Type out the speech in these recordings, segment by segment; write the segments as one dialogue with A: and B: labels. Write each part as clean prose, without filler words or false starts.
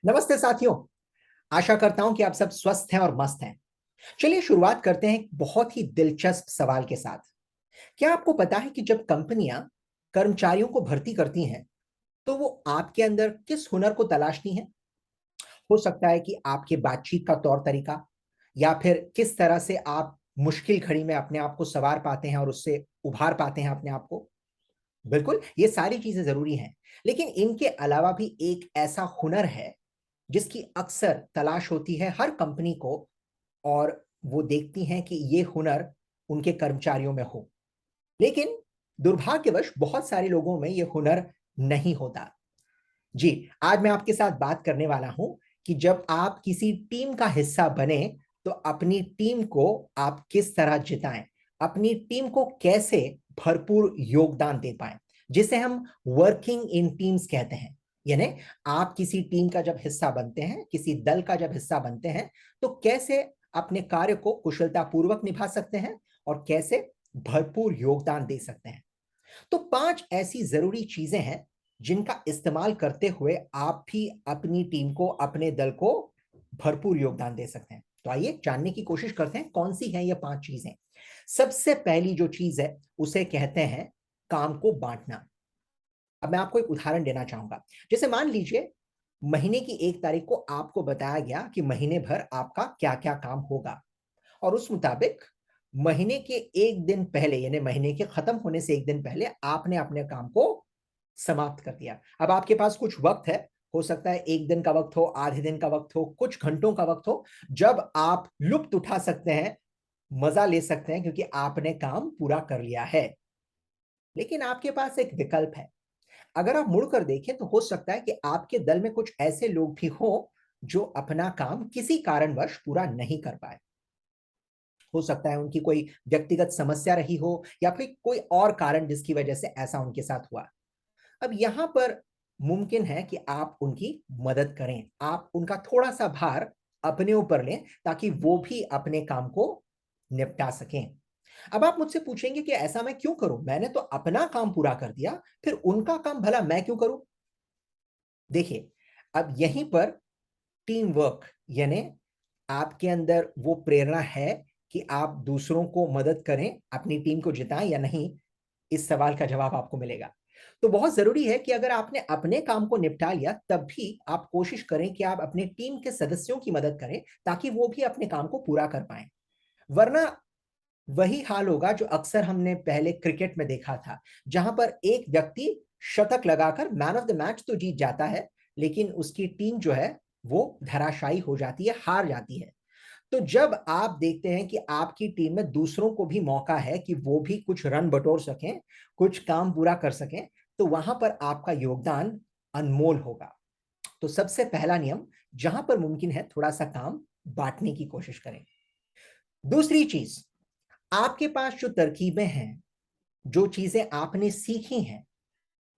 A: नमस्ते साथियों। आशा करता हूं कि आप सब स्वस्थ हैं और मस्त हैं। चलिए शुरुआत करते हैं एक बहुत ही दिलचस्प सवाल के साथ। क्या आपको पता है कि जब कंपनियां कर्मचारियों को भर्ती करती हैं तो वो आपके अंदर किस हुनर को तलाशती हैं? हो सकता है कि आपके बातचीत का तौर तरीका, या फिर किस तरह से आप मुश्किल घड़ी में अपने आप को संवार पाते हैं और उससे उभार पाते हैं अपने आप को। बिल्कुल, ये सारी चीजें जरूरी हैं, लेकिन इनके अलावा भी एक ऐसा हुनर है जिसकी अक्सर तलाश होती है हर कंपनी को, और वो देखती हैं कि ये हुनर उनके कर्मचारियों में हो। लेकिन दुर्भाग्यवश बहुत सारे लोगों में ये हुनर नहीं होता। जी, आज मैं आपके साथ बात करने वाला हूं कि जब आप किसी टीम का हिस्सा बने तो अपनी टीम को आप किस तरह जिताएं, अपनी टीम को कैसे भरपूर योगदान दे पाएं, जिसे हम वर्किंग इन टीम्स कहते हैं। यानी आप किसी टीम का जब हिस्सा बनते हैं, किसी दल का जब हिस्सा बनते हैं, तो कैसे अपने कार्य को कुशलतापूर्वक निभा सकते हैं और कैसे भरपूर योगदान दे सकते हैं। तो 5 ऐसी जरूरी चीजें हैं जिनका इस्तेमाल करते हुए आप भी अपनी टीम को, अपने दल को भरपूर योगदान दे सकते हैं। तो आइए जानने की कोशिश करते हैं कौन सी हैं ये 5 चीजें। सबसे पहली जो चीज है उसे कहते हैं काम को बांटना। अब मैं आपको एक उदाहरण देना चाहूंगा। जैसे मान लीजिए महीने की 1 तारीख को आपको बताया गया कि महीने भर आपका क्या क्या काम होगा, और उस मुताबिक महीने के 1 दिन पहले, यानी महीने के खत्म होने से 1 दिन पहले आपने अपने काम को समाप्त कर दिया। अब आपके पास कुछ वक्त है, हो सकता है 1 दिन का वक्त हो, आधे दिन का वक्त हो, कुछ घंटों का वक्त हो, जब आप लुत्फ उठा सकते हैं, मजा ले सकते हैं, क्योंकि आपने काम पूरा कर लिया है। लेकिन आपके पास एक विकल्प है। अगर आप मुड़कर देखें तो हो सकता है कि आपके दल में कुछ ऐसे लोग भी हो जो अपना काम किसी कारणवश पूरा नहीं कर पाए। हो सकता है उनकी कोई व्यक्तिगत समस्या रही हो, या फिर कोई और कारण जिसकी वजह से ऐसा उनके साथ हुआ। अब यहां पर मुमकिन है कि आप उनकी मदद करें, आप उनका थोड़ा सा भार अपने ऊपर लें, ताकि वो भी अपने काम को निपटा सकें। अब आप मुझसे पूछेंगे कि ऐसा मैं क्यों करूं, मैंने तो अपना काम पूरा कर दिया, फिर उनका काम भला मैं क्यों करूं? देखिए, अब यहीं पर टीम वर्क, यानी आपके अंदर वो प्रेरणा है कि आप दूसरों को मदद करें, अपनी टीम को जिताएं या नहीं, इस सवाल का जवाब आपको मिलेगा। तो बहुत जरूरी है कि अगर आपने अपने काम को निपटा लिया तब भी आप कोशिश करें कि आप अपने टीम के सदस्यों की मदद करें, ताकि वो भी अपने काम को पूरा कर पाए। वरना वही हाल होगा जो अक्सर हमने पहले क्रिकेट में देखा था, जहां पर एक व्यक्ति शतक लगाकर मैन ऑफ द मैच तो जीत जाता है, लेकिन उसकी टीम जो है वो धराशायी हो जाती है, हार जाती है। तो जब आप देखते हैं कि आपकी टीम में दूसरों को भी मौका है कि वो भी कुछ रन बटोर सकें, कुछ काम पूरा कर सकें, तो वहां पर आपका योगदान अनमोल होगा। तो सबसे पहला नियम, जहां पर मुमकिन है थोड़ा सा काम बांटने की कोशिश करें। दूसरी चीज, आपके पास जो तरकीबें हैं, जो चीजें आपने सीखी हैं,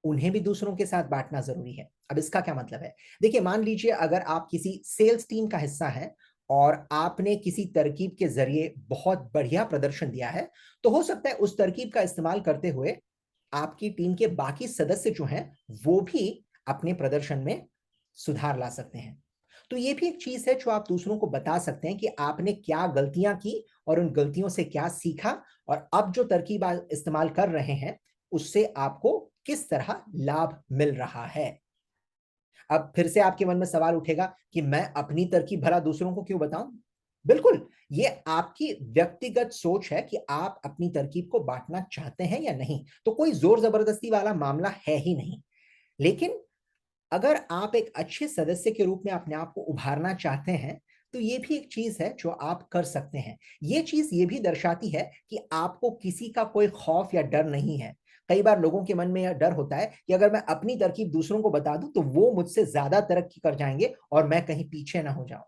A: उन्हें भी दूसरों के साथ बांटना जरूरी है। अब इसका क्या मतलब है? देखिए, मान लीजिए अगर आप किसी सेल्स टीम का हिस्सा हैं और आपने किसी तरकीब के जरिए बहुत बढ़िया प्रदर्शन दिया है, तो हो सकता है उस तरकीब का इस्तेमाल करते हुए आपकी टीम के बाकी सदस्य जो हैं वो भी अपने प्रदर्शन में सुधार ला सकते हैं। तो ये भी एक चीज है जो आप दूसरों को बता सकते हैं कि आपने क्या गलतियां की और उन गलतियों से क्या सीखा, और अब जो तरकीब आप इस्तेमाल कर रहे हैं उससे आपको किस तरह लाभ मिल रहा है। अब फिर से आपके मन में सवाल उठेगा कि मैं अपनी तरकीब भला दूसरों को क्यों बताऊं? बिल्कुल, ये आपकी व्यक्तिगत सोच है कि आप अपनी तरकीब को बांटना चाहते हैं या नहीं, तो कोई जोर जबरदस्ती वाला मामला है ही नहीं। लेकिन अगर आप एक अच्छे सदस्य के रूप में अपने आप को उभारना चाहते हैं, तो ये भी एक चीज है जो आप कर सकते हैं। ये चीज ये भी दर्शाती है कि आपको किसी का कोई खौफ या डर नहीं है। कई बार लोगों के मन में यह डर होता है कि अगर मैं अपनी तरकीब दूसरों को बता दूं तो वो मुझसे ज्यादा तरक्की कर जाएंगे और मैं कहीं पीछे ना हो जाऊं।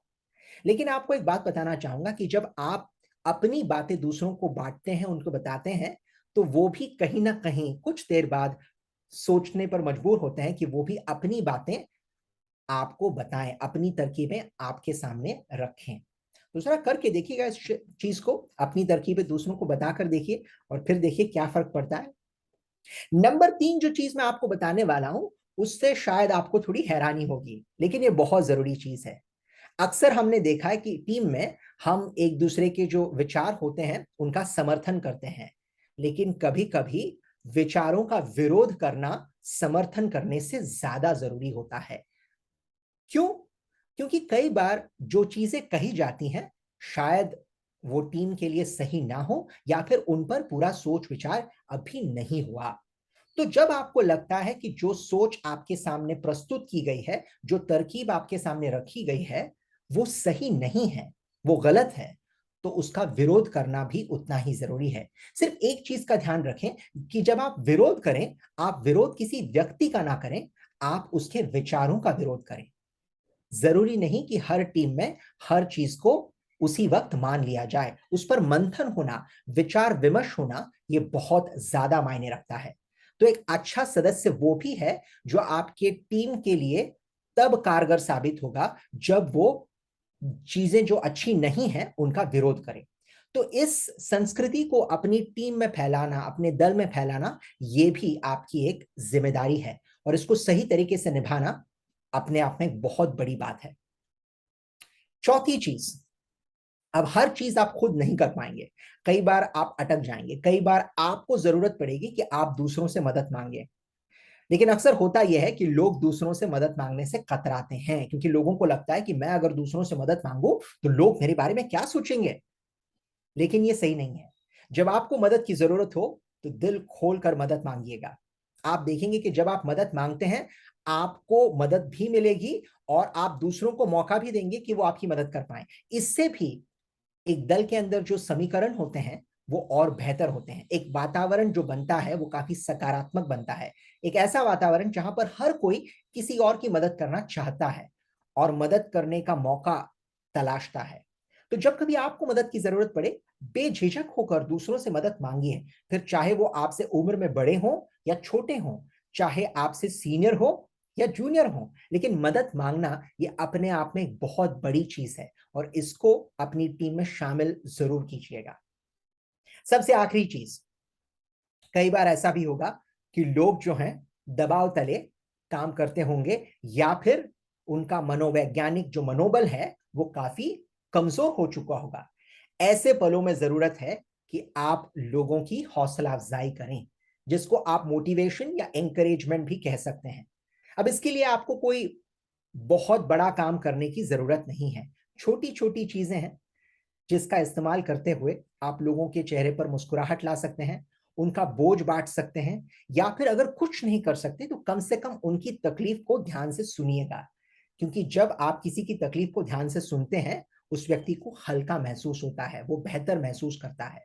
A: लेकिन आपको एक बात बताना चाहूंगा कि जब आप अपनी बातें दूसरों को बांटते हैं, उनको बताते हैं, तो वो भी कहीं ना कहीं कुछ देर बाद सोचने पर मजबूर होते हैं कि वो भी अपनी बातें आपको बताएं, अपनी तरकीबें आपके सामने रखें। तो जरा करके देखिएगा इस चीज को, अपनी तरकीबें दूसरों को बताकर देखिए और फिर देखिए क्या फर्क पड़ता है। नंबर 3 जो चीज मैं आपको बताने वाला हूं उससे शायद आपको थोड़ी हैरानी होगी, लेकिन ये बहुत जरूरी चीज है। अक्सर हमने देखा है कि टीम में हम एक दूसरे के जो विचार होते हैं उनका समर्थन करते हैं, लेकिन कभी कभी विचारों का विरोध करना समर्थन करने से ज्यादा जरूरी होता है। क्यों? क्योंकि कई बार जो चीजें कही जाती हैं शायद वो टीम के लिए सही ना हो, या फिर उन पर पूरा सोच विचार अभी नहीं हुआ। तो जब आपको लगता है कि जो सोच आपके सामने प्रस्तुत की गई है, जो तरकीब आपके सामने रखी गई है, वो सही नहीं है, वो गलत है, तो उसका विरोध करना भी उतना ही जरूरी है। सिर्फ एक चीज का ध्यान रखें कि जब आप विरोध करें, आप विरोध किसी व्यक्ति का ना करें, आप उसके विचारों का विरोध करें। जरूरी नहीं कि हर टीम में हर चीज को उसी वक्त मान लिया जाए, उस पर मंथन होना, विचार विमर्श होना, ये बहुत ज्यादा मायने रखता है। तो एक अच्छा सदस्य वो भी है जो आपके टीम के लिए तब कारगर साबित होगा जब वो चीजें जो अच्छी नहीं है उनका विरोध करे। तो इस संस्कृति को अपनी टीम में फैलाना, अपने दल में फैलाना, ये भी आपकी एक जिम्मेदारी है, और इसको सही तरीके से निभाना अपने आप में एक बहुत बड़ी बात है। चौथी चीज, अब हर चीज आप खुद नहीं कर पाएंगे, कई बार आप अटक जाएंगे, कई बार आपको जरूरत पड़ेगी कि आप दूसरों से मदद मांगे। लेकिन अक्सर होता यह है कि लोग दूसरों से मदद मांगने से कतराते हैं, क्योंकि लोगों को लगता है कि मैं अगर दूसरों से मदद मांगू तो लोग मेरे बारे में क्या सोचेंगे। लेकिन ये सही नहीं है। जब आपको मदद की जरूरत हो तो दिल खोलकर मदद मांगिएगा। आप देखेंगे कि जब आप मदद मांगते हैं, आपको मदद भी मिलेगी और आप दूसरों को मौका भी देंगे कि वो आपकी मदद कर पाए। इससे भी एक दल के अंदर जो समीकरण होते हैं वो और बेहतर होते हैं। एक वातावरण जो बनता है वो काफी सकारात्मक बनता है। एक ऐसा वातावरण जहां पर हर कोई किसी और की मदद करना चाहता है और मदद करने का मौका तलाशता है। तो जब कभी आपको मदद की जरूरत पड़े, बेझिझक होकर दूसरों से मदद मांगिए। फिर चाहे वो आपसे उम्र में बड़े हों या छोटे हों, चाहे आपसे सीनियर हो या जूनियर हो, लेकिन मदद मांगना ये अपने आप में एक बहुत बड़ी चीज है, और इसको अपनी टीम में शामिल जरूर कीजिएगा। सबसे आखिरी चीज, कई बार ऐसा भी होगा कि लोग जो हैं दबाव तले काम करते होंगे, या फिर उनका मनोवैज्ञानिक जो मनोबल है वो काफी कमजोर हो चुका होगा। ऐसे पलों में जरूरत है कि आप लोगों की हौसला अफजाई करें, जिसको आप मोटिवेशन या एंकरेजमेंट भी कह सकते हैं। अब इसके लिए आपको कोई बहुत बड़ा काम करने की जरूरत नहीं है। छोटी छोटी चीजें हैं जिसका इस्तेमाल करते हुए आप लोगों के चेहरे पर मुस्कुराहट ला सकते हैं, उनका बोझ बांट सकते हैं, या फिर अगर कुछ नहीं कर सकते तो कम से कम उनकी तकलीफ को ध्यान से सुनिएगा। क्योंकि जब आप किसी की तकलीफ को ध्यान से सुनते हैं, उस व्यक्ति को हल्का महसूस होता है, वो बेहतर महसूस करता है।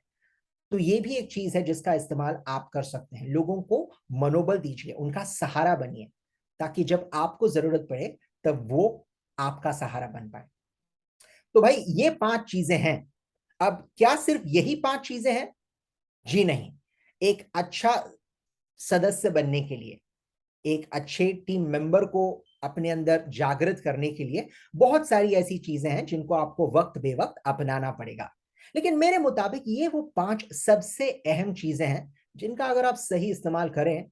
A: तो ये भी एक चीज है जिसका इस्तेमाल आप कर सकते हैं। लोगों को मनोबल दीजिए, उनका सहारा बनिए, ताकि जब आपको जरूरत पड़े तब वो आपका सहारा बन पाए। तो भाई ये 5 चीजें हैं। अब क्या सिर्फ यही 5 चीजें हैं? जी नहीं। एक अच्छा सदस्य बनने के लिए, एक अच्छे टीम मेंबर को अपने अंदर जागृत करने के लिए बहुत सारी ऐसी चीजें हैं जिनको आपको वक्त बेवक्त अपनाना पड़ेगा। लेकिन मेरे मुताबिक ये वो 5 सबसे अहम चीजें हैं जिनका अगर आप सही इस्तेमाल करें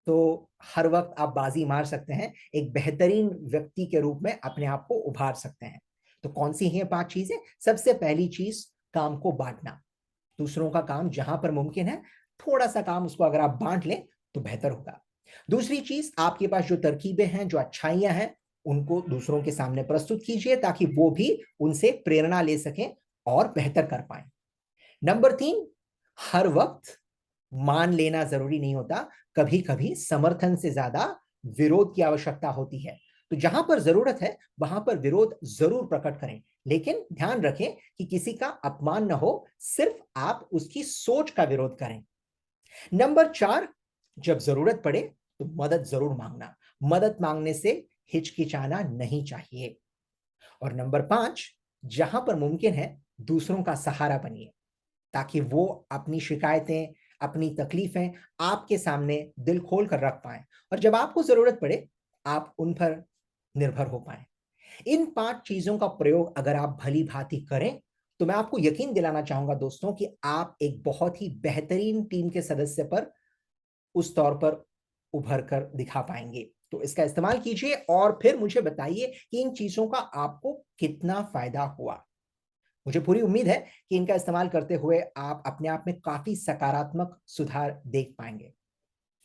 A: तो हर वक्त आप बाजी मार सकते हैं, एक बेहतरीन व्यक्ति के रूप में अपने आप को उभार सकते हैं। तो कौन सी हैं 5 चीजें? सबसे पहली चीज, काम को बांटना। दूसरों का काम जहां पर मुमकिन है थोड़ा सा काम उसको अगर आप बांट लें तो बेहतर होगा। दूसरी चीज, आपके पास जो तरकीबें हैं, जो अच्छाइयां हैं, उनको दूसरों के सामने प्रस्तुत कीजिए ताकि वो भी उनसे प्रेरणा ले सकें और बेहतर कर पाए। नंबर 3, हर वक्त मान लेना जरूरी नहीं होता। कभी कभी समर्थन से ज्यादा विरोध की आवश्यकता होती है। तो जहां पर जरूरत है वहां पर विरोध जरूर प्रकट करें, लेकिन ध्यान रखें कि किसी का अपमान न हो, सिर्फ आप उसकी सोच का विरोध करें। नंबर 4, जब जरूरत पड़े तो मदद जरूर मांगना। मदद मांगने से हिचकिचाना नहीं चाहिए। और नंबर 5, जहां पर मुमकिन है दूसरों का सहारा बनिए, ताकि वो अपनी शिकायतें, अपनी तकलीफें आपके सामने दिल खोल कर रख पाएं, और जब आपको जरूरत पड़े आप उन पर निर्भर हो पाएं। इन 5 चीजों का प्रयोग अगर आप भली भांति करें तो मैं आपको यकीन दिलाना चाहूंगा दोस्तों कि आप एक बहुत ही बेहतरीन टीम के सदस्य पर उस तौर पर उभर कर दिखा पाएंगे। तो इसका इस्तेमाल कीजिए और फिर मुझे बताइए कि इन चीज़ों का आपको कितना फ़ायदा हुआ। मुझे पूरी उम्मीद है कि इनका इस्तेमाल करते हुए आप अपने आप में काफ़ी सकारात्मक सुधार देख पाएँगे।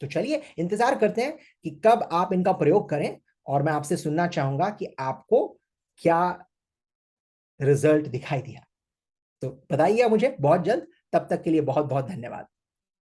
A: तो चलिए इंतज़ार करते हैं कि कब आप इनका प्रयोग करें और मैं आपसे सुनना चाहूँगा कि आपको क्या रिज़ल्ट दिखाई दिया। तो बताइए मुझे बहुत जल्द, तब तक के लिए बहुत-बहुत धन्यवाद।